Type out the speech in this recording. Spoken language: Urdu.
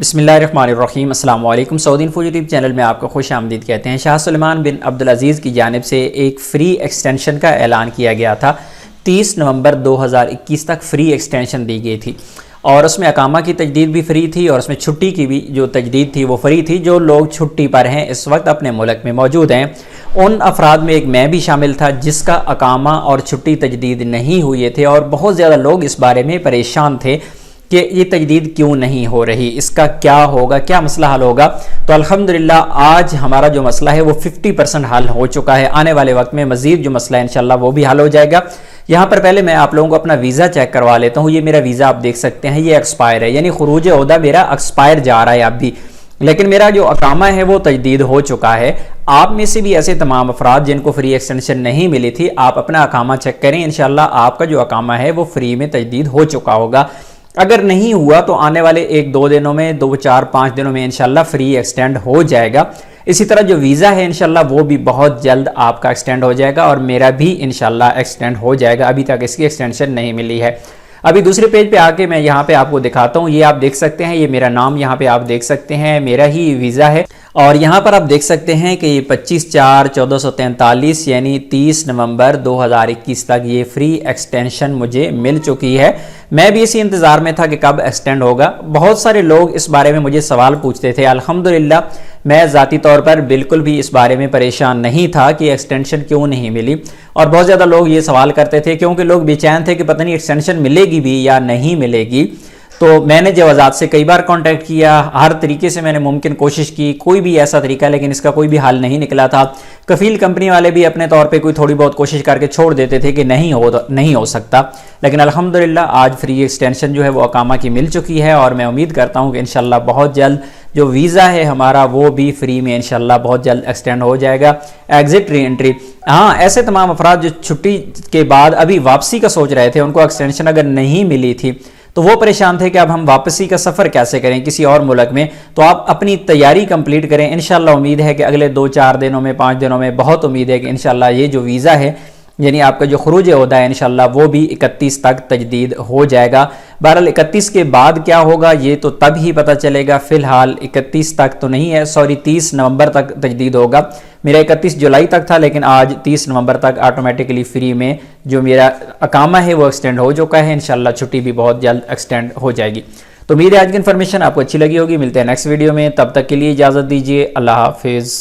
بسم اللہ الرحمن الرحیم۔ السلام علیکم۔ سعودی انفو یوٹیوب چینل میں آپ کو خوش آمدید کہتے ہیں۔ شاہ سلمان بن عبدالعزیز کی جانب سے ایک فری ایکسٹینشن کا اعلان کیا گیا تھا۔ 30 نومبر 2021 تک فری ایکسٹینشن دی گئی تھی اور اس میں اقامہ کی تجدید بھی فری تھی اور اس میں چھٹی کی بھی جو تجدید تھی وہ فری تھی۔ جو لوگ چھٹی پر ہیں اس وقت اپنے ملک میں موجود ہیں، ان افراد میں ایک میں بھی شامل تھا جس کا اقامہ اور چھٹی تجدید نہیں ہوئے تھے، اور بہت زیادہ لوگ اس بارے میں پریشان تھے کہ یہ تجدید کیوں نہیں ہو رہی، اس کا کیا ہوگا، کیا مسئلہ حل ہوگا۔ تو الحمدللہ آج ہمارا جو مسئلہ ہے وہ 50% حل ہو چکا ہے۔ آنے والے وقت میں مزید جو مسئلہ ہے انشاءاللہ وہ بھی حل ہو جائے گا۔ یہاں پر پہلے میں آپ لوگوں کو اپنا ویزا چیک کروا لیتا ہوں۔ یہ میرا ویزا آپ دیکھ سکتے ہیں، یہ ایکسپائر ہے، یعنی خروج عہدہ میرا ایکسپائر جا رہا ہے اب بھی، لیکن میرا جو اقامہ ہے وہ تجدید ہو چکا ہے۔ آپ میں سے بھی ایسے تمام افراد جن کو فری ایکسٹینشن نہیں ملی تھی، آپ اپنا اقامہ چیک کریں، انشاءاللہ آپ کا جو اقامہ ہے وہ فری میں تجدید ہو چکا ہوگا۔ اگر نہیں ہوا تو آنے والے 1-2 دنوں میں، 2-4-5 دنوں میں انشاءاللہ فری ایکسٹینڈ ہو جائے گا۔ اسی طرح جو ویزا ہے انشاءاللہ وہ بھی بہت جلد آپ کا ایکسٹینڈ ہو جائے گا، اور میرا بھی انشاءاللہ ایکسٹینڈ ہو جائے گا۔ ابھی تک اس کی ایکسٹینشن نہیں ملی ہے۔ ابھی دوسرے پیج پہ آ کے میں یہاں پہ آپ کو دکھاتا ہوں۔ یہ آپ دیکھ سکتے ہیں، یہ میرا نام یہاں پہ آپ دیکھ سکتے ہیں، میرا ہی ویزا ہے، اور یہاں پر آپ دیکھ سکتے ہیں کہ یہ 25/4/1443 یعنی 30 نومبر 2021 تک یہ فری ایکسٹینشن مجھے مل چکی ہے۔ میں بھی اسی انتظار میں تھا کہ کب ایکسٹینڈ ہوگا۔ بہت سارے لوگ اس بارے میں مجھے سوال پوچھتے تھے۔ الحمدللہ میں ذاتی طور پر بالکل بھی اس بارے میں پریشان نہیں تھا کہ ایکسٹینشن کیوں نہیں ملی، اور بہت زیادہ لوگ یہ سوال کرتے تھے کیونکہ لوگ بے چین تھے کہ پتہ نہیں ایکسٹینشن ملے گی بھی یا نہیں ملے گی۔ تو میں نے جوازات سے کئی بار کانٹیکٹ کیا، ہر طریقے سے میں نے ممکن کوشش کی، کوئی بھی ایسا طریقہ، لیکن اس کا کوئی بھی حل نہیں نکلا تھا۔ کفیل کمپنی والے بھی اپنے طور پہ کوئی تھوڑی بہت کوشش کر کے چھوڑ دیتے تھے کہ نہیں ہو سکتا، لیکن الحمدللہ آج فری ایکسٹینشن جو ہے وہ اقامہ کی مل چکی ہے، اور میں امید کرتا ہوں کہ انشاءاللہ بہت جلد جو ویزا ہے ہمارا وہ بھی فری میں انشاءاللہ بہت جلد ایکسٹینڈ ہو جائے گا۔ ایگزٹ ری انٹری، ہاں ایسے تمام افراد جو چھٹی کے بعد ابھی واپسی کا سوچ رہے تھے، ان کو ایکسٹینشن اگر نہیں ملی تھی تو وہ پریشان تھے کہ اب ہم واپسی کا سفر کیسے کریں کسی اور ملک میں۔ تو آپ اپنی تیاری کمپلیٹ کریں، انشاءاللہ امید ہے کہ اگلے 2-4 دنوں میں، 5 دنوں میں، بہت امید ہے کہ انشاءاللہ یہ جو ویزا ہے یعنی آپ کا جو خروج عہدہ ہے انشاءاللہ وہ بھی 31 تک تجدید ہو جائے گا۔ بہرحال 31 کے بعد کیا ہوگا یہ تو تب ہی پتہ چلے گا، فی الحال 31 تک تو نہیں ہے، 30 نومبر تک تجدید ہوگا۔ میرا 31 جولائی تک تھا، لیکن آج 30 نومبر تک آٹومیٹکلی فری میں جو میرا اقامہ ہے وہ ایکسٹینڈ ہو چکا ہے۔ انشاءاللہ چھٹی بھی بہت جلد ایکسٹینڈ ہو جائے گی۔ تو امید ہے آج کی انفارمیشن آپ کو اچھی لگی ہوگی۔ ملتے ہیں نیکسٹ ویڈیو میں، تب تک کے لیے اجازت دیجیے، اللہ حافظ۔